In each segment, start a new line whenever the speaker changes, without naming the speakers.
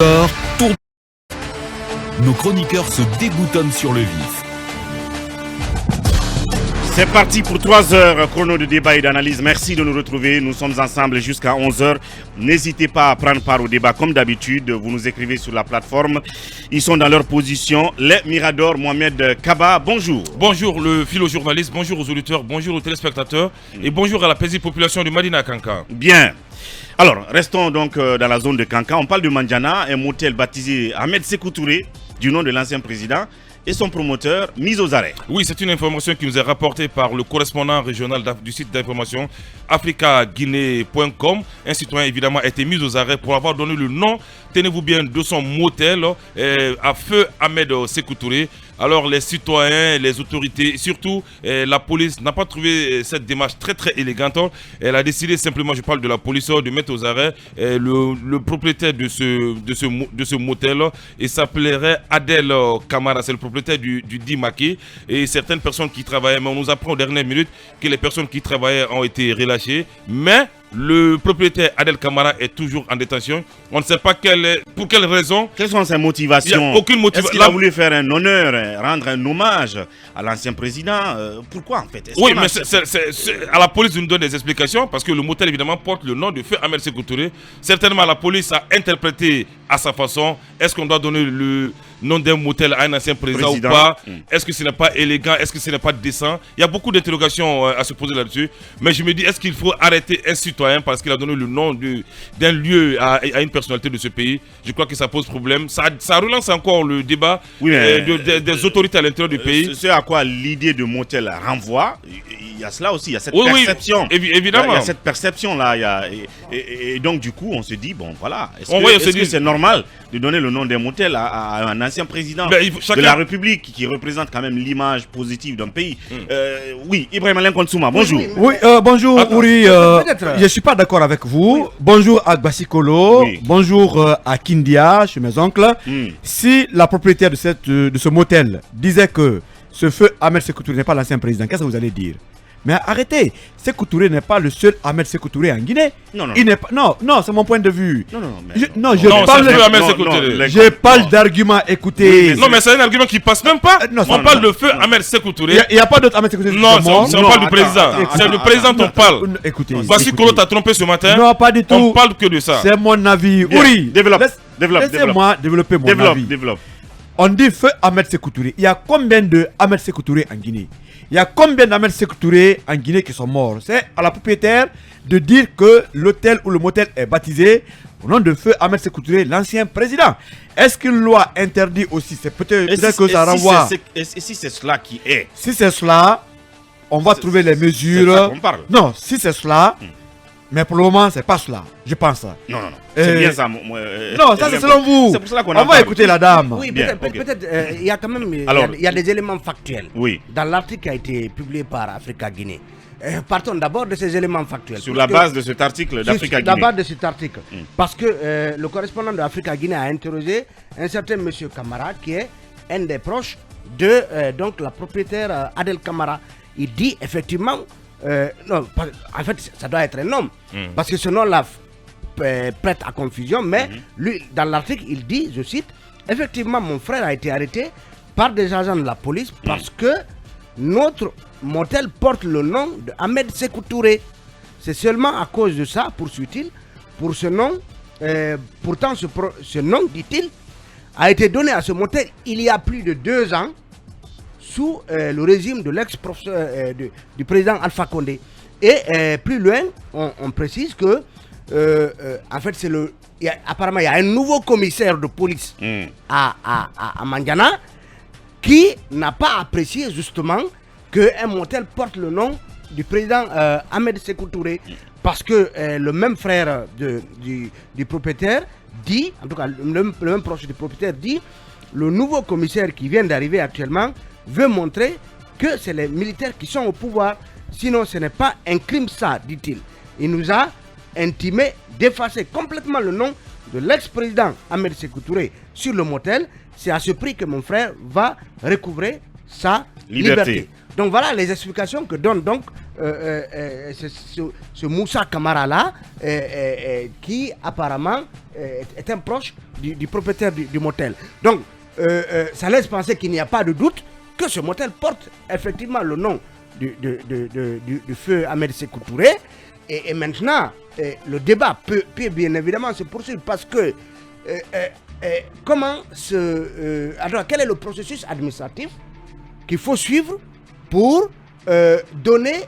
Tour. Nos chroniqueurs se déboutonnent sur le vif.
C'est parti pour 3 heures, chrono de débat et d'analyse. Merci de nous retrouver. Nous sommes ensemble jusqu'à 11h. N'hésitez pas à prendre part au débat comme d'habitude. Vous nous écrivez sur la plateforme. Ils sont dans leur position. Les Mirador, Mohamed Kaba, bonjour.
Bonjour le philo-journaliste, bonjour aux auditeurs, bonjour aux téléspectateurs et bonjour à la paisible population de Madina Kanka.
Bien. Alors, restons donc dans la zone de Kanka. On parle de Mandiana, un motel baptisé Ahmed Sékou Touré, du nom de l'ancien président, et son promoteur mis aux arrêts.
Oui, c'est une information qui nous est rapportée par le correspondant régional du site d'information africaguinée.com. Un citoyen évidemment a été mis aux arrêts pour avoir donné le nom, tenez-vous bien, de son motel à feu Ahmed Sékou Touré. Alors les citoyens, les autorités, surtout la police n'a pas trouvé cette démarche très élégante. Elle a décidé simplement, je parle de la police, de mettre aux arrêts le propriétaire de ce motel. Il s'appellerait Adel Kamara, c'est le propriétaire du Dimaki. Et certaines personnes qui travaillaient, mais on nous apprend aux dernières minutes que les personnes qui travaillaient ont été relâchées. Mais le propriétaire Adel Kamara est toujours en détention. On ne sait pas pour quelle raison.
Quelles sont ses motivations?
Il n'y a aucune motivation.
Est-ce qu'il a voulu faire un honneur, rendre un hommage à l'ancien président? Pourquoi en fait?
Oui, mais à la police, nous donne des explications parce que le motel évidemment porte le nom de feu Ahmed Sékou Touré. Certainement, la police a interprété à sa façon. Est-ce qu'on doit donner le nom d'un motel à un ancien président ou pas? Est-ce que ce n'est pas élégant? Est-ce que ce n'est pas décent? Il y a beaucoup d'interrogations à se poser là-dessus. Mais je me dis, est-ce qu'il faut arrêter un citoyen parce qu'il a donné le nom d'un lieu à une personnalité de ce pays? Je crois que ça pose problème. Ça relance encore le débat des autorités à l'intérieur du pays.
Ce à quoi l'idée de motel renvoie, il y a cela aussi, il y a cette perception.
Oui, évidemment.
Il y a cette perception-là. Et donc, du coup, on se dit, bon, voilà. Est-ce que c'est normal de donner le nom d'un motel à un ancien président de la République qui représente quand même l'image positive d'un pays? Oui, Ibrahim Alain Konsouma, bonjour.
Oui, bonjour, Ouri. Je ne suis pas d'accord avec vous. Bonjour à Basikolo. Oui. Bonjour à Kindia, chez mes oncles. Si la propriétaire de ce motel disait que ce feu Ahmed Sékou Touré n'est pas l'ancien président, qu'est-ce que vous allez dire? Mais arrêtez, Sékou Touré n'est pas le seul Ahmed Sékou Touré en Guinée. Non, c'est mon point de vue. Je parle d'argument, écoutez.
Non, mais c'est un argument qui passe même pas. On parle de feu Ahmed Sékou Touré.
Il n'y a pas d'autre Ahmed Sékou Touré.
Non, on parle du président. C'est le président qu'on parle.
Écoutez.
Voici Kolo t'a trompé ce matin.
Non, pas du tout.
On parle que de ça.
C'est mon avis. Ouri, laissez-moi développer mon avis.
Développe.
On dit feu Ahmed Sékou Touré. Il y a combien de Ahmed Sékou Touré en Guinée? Il y a combien d'Ahmed Sékou Touré en Guinée qui sont morts? C'est à la propriétaire de dire que l'hôtel ou le motel est baptisé au nom de feu Ahmed Sékou Touré, l'ancien président. Est-ce qu'une loi interdit aussi? C'est peut-être que ça renvoie.
Et si c'est cela qui est?
Si c'est cela, on va trouver les mesures.
C'est ça qu'on parle.
Non, si c'est cela. Mais pour le moment, c'est pas cela, je pense.
Non. C'est bien ça.
Non, ça c'est selon vous.
C'est pour cela qu'on
on va écouter la dame.
Oui, peut-être il y a quand même il y a des éléments factuels.
Oui.
Dans l'article qui a été publié par Africa Guinée. Partons d'abord de ces éléments factuels.
Sur la base de cet article d'Africa Guinée.
Sur la base de cet article. Parce que le correspondant de Africa Guinée a interrogé un certain monsieur Kamara qui est un des proches de donc la propriétaire Adel Kamara. Il dit effectivement. Non, en fait, ça doit être un homme. Parce que ce nom-là prête à confusion. Mais lui, dans l'article, il dit, je cite, effectivement, mon frère a été arrêté par des agents de la police parce que notre motel porte le nom de Ahmed Sékou Touré. C'est seulement à cause de ça, poursuit-il, pour ce nom. Pourtant, ce nom, dit-il, a été donné à ce motel il y a plus de 2 ans. Sous le régime de l'ex-professeur du président Alpha Condé. Et plus loin, on précise que en fait, apparemment, il y a un nouveau commissaire de police à Mandiana qui n'a pas apprécié justement qu'un motel porte le nom du président Ahmed Sékou Touré. Parce que le même frère du propriétaire dit, en tout cas le même proche du propriétaire dit, le nouveau commissaire qui vient d'arriver actuellement veut montrer que c'est les militaires qui sont au pouvoir. Sinon, ce n'est pas un crime ça, dit-il. Il nous a intimé d'effacer complètement le nom de l'ex-président Ahmed Sékou Touré sur le motel. C'est à ce prix que mon frère va recouvrer sa liberté. Donc voilà les explications que donne donc ce Moussa Camara-là, qui apparemment est un proche du propriétaire du motel. Donc, ça laisse penser qu'il n'y a pas de doute que ce motel porte effectivement le nom du feu Ahmed Sékou Touré. Et maintenant, le débat peut bien évidemment se poursuivre parce que alors, quel est le processus administratif qu'il faut suivre pour donner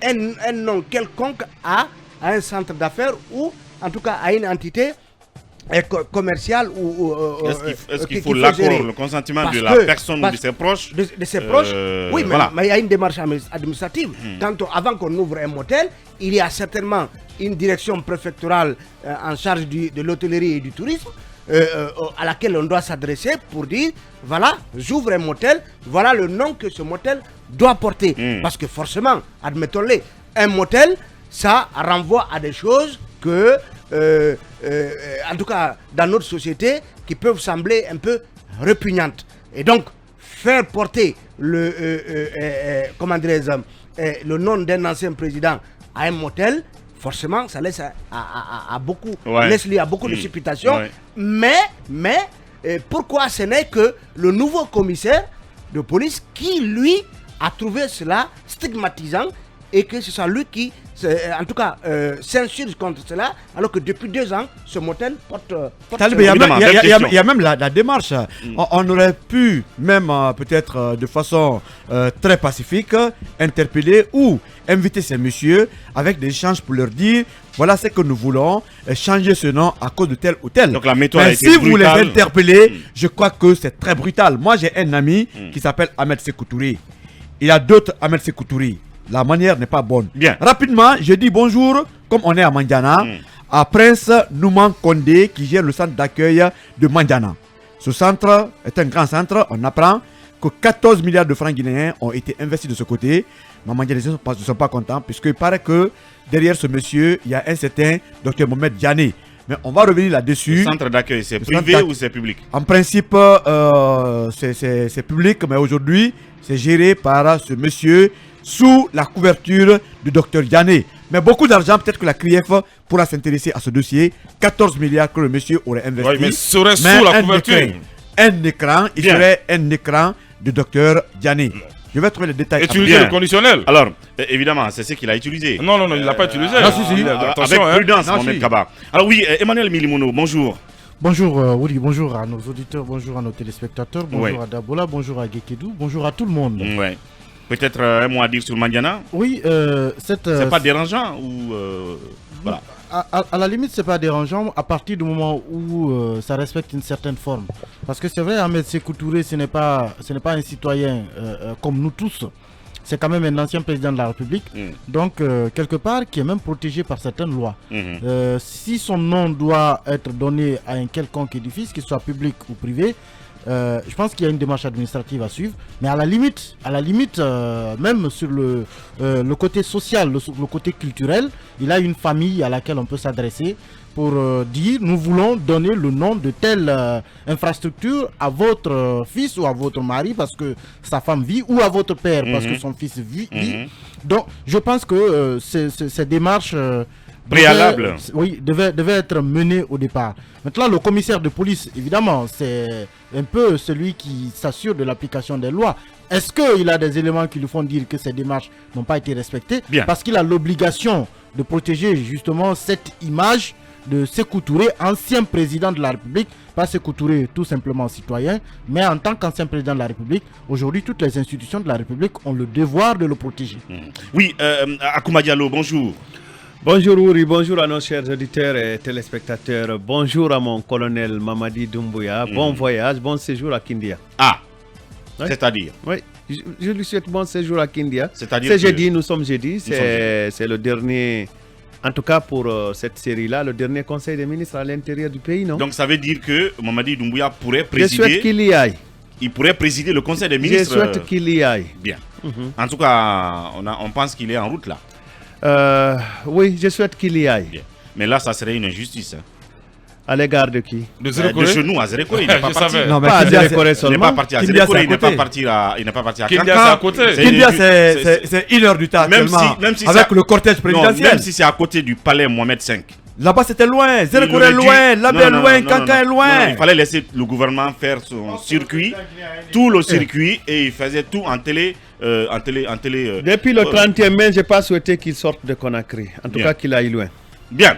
un nom quelconque à un centre d'affaires ou en tout cas à une entité commerciale ou
est-ce qu'il faut l'accord, le consentement de la personne ou de ses proches
de ses proches. Oui,
voilà.
Mais il y a une démarche administrative. Avant qu'on ouvre un motel, il y a certainement une direction préfectorale en charge de l'hôtellerie et du tourisme à laquelle on doit s'adresser pour dire voilà, j'ouvre un motel, voilà le nom que ce motel doit porter. Parce que forcément, admettons-le, un motel, ça renvoie à des choses que en tout cas dans notre société qui peuvent sembler un peu répugnantes. Et donc faire porter le nom d'un ancien président à un motel, forcément ça laisse laisse lieu à beaucoup de supputations. Mais pourquoi ce n'est que le nouveau commissaire de police qui lui a trouvé cela stigmatisant et que ce soit lui qui s'insurge contre cela, alors que depuis 2 ans, ce motel porte
il y a même la démarche. On aurait pu, même peut-être de façon très pacifique, interpeller ou inviter ces messieurs avec des échanges pour leur dire voilà ce que nous voulons, changer ce nom à cause de tel ou tel.
Donc la méthode a été
si
brutale.
Vous les interpellez, je crois que c'est très brutal. Moi, j'ai un ami qui s'appelle Ahmed Sékou Touré. Il y a d'autres Ahmed Sékou Touré. La manière n'est pas bonne.
Bien.
Rapidement, je dis bonjour, comme on est à Mandiana, à Prince Nouman Kondé qui gère le centre d'accueil de Mandiana. Ce centre est un grand centre. On apprend que 14 milliards de francs guinéens ont été investis de ce côté. Mais Mandianais ne sont pas contents puisqu'il paraît que derrière ce monsieur, il y a un certain Dr Mohamed Diané. Mais on va revenir là-dessus.
Le centre d'accueil, c'est privé ou c'est public?
En principe, c'est public, mais aujourd'hui, c'est géré par ce monsieur sous la couverture du docteur Diané. Mais beaucoup d'argent, peut-être que la CRIEF pourra s'intéresser à ce dossier. 14 milliards que le monsieur aurait investi.
Oui, mais serait sous la couverture.
Un écran, il serait un écran du docteur Diané. Je vais trouver les détails.
Utiliser le conditionnel.
Alors, évidemment, c'est ce qu'il a utilisé.
Non, il ne l'a pas utilisé.
Attention, avec prudence, Mohamed Kaba. Alors oui, Emmanuel Milimono, bonjour.
Bonjour Woody, bonjour à nos auditeurs, bonjour à nos téléspectateurs, bonjour à Dabola, bonjour à Gekedou, bonjour à tout le monde.
Ouais. Peut-être un mot à dire sur Mandiana.
Oui,
c'est pas dérangeant ou voilà.
À la limite, c'est pas dérangeant à partir du moment où ça respecte une certaine forme. Parce que c'est vrai, Ahmed Sékou Touré, ce n'est pas un citoyen comme nous tous. C'est quand même un ancien président de la République. Donc, quelque part, qui est même protégé par certaines lois. Si son nom doit être donné à un quelconque édifice, qu'il soit public ou privé, je pense qu'il y a une démarche administrative à suivre, mais à la limite, même sur le côté social, le côté culturel, il a une famille à laquelle on peut s'adresser pour dire nous voulons donner le nom de telle infrastructure à votre fils ou à votre mari parce que sa femme vit, ou à votre père parce que son fils vit. Donc je pense que ces démarches
préalable
devait être mené au départ. Maintenant, le commissaire de police, évidemment, c'est un peu celui qui s'assure de l'application des lois. Est-ce qu'il a des éléments qui lui font dire que ces démarches n'ont pas été respectées? Parce qu'il a l'obligation de protéger justement cette image de Sékou Touré, ancien président de la République, pas Sékou Touré tout simplement citoyen, mais en tant qu'ancien président de la République, aujourd'hui toutes les institutions de la République ont le devoir de le protéger.
Oui, Akouma Diallo, bonjour.
Bonjour Ouri, bonjour à nos chers auditeurs et téléspectateurs. Bonjour à mon colonel Mamadi Doumbouya. Bon voyage, bon séjour à Kindia.
Ah, ouais. C'est-à-dire?
Oui, je lui souhaite bon séjour à Kindia.
C'est-à-dire
c'est jeudi, nous sommes jeudi. C'est le dernier, en tout cas pour cette série-là, le dernier conseil des ministres à l'intérieur du pays, non?
Donc ça veut dire que Mamadi Doumbouya pourrait présider...
Je souhaite qu'il y aille.
Il pourrait présider le conseil des ministres.
Je souhaite qu'il y aille.
Bien. En tout cas, on pense qu'il est en route là.
Oui, je souhaite qu'il y aille.
Bien. Mais là, ça serait une injustice.
À l'égard de qui?
De
De
Zéro
chez nous à Zérekoré, il n'est pas
Je
parti.
savais.
Non, mais
Pas à
Kindia,
Zérekoré
Il n'est
seulement.
pas parti à
Kindia,
Zérekoré,
c'est à
il n'est pas
côté.
parti à
Kindia,
Kankan.
c'est à côté.
Kindia, c'est 1 heure du temps
Même
actuellement,
si- même si
avec
ça-
le cortège
Non,
présidentiel.
même si c'est à côté du palais Mohamed V.
Là-bas, c'était loin. Zérekoré
Il
est
aurait
loin,
dû-
Labé est
non,
loin,
non,
Kankan est
non,
loin.
il fallait laisser le gouvernement faire son circuit, tout le circuit, et il faisait tout en télé.
Depuis le 31 mai, je n'ai pas souhaité qu'il sorte de Conakry. En tout
Bien.
cas, qu'il aille loin.
Bien.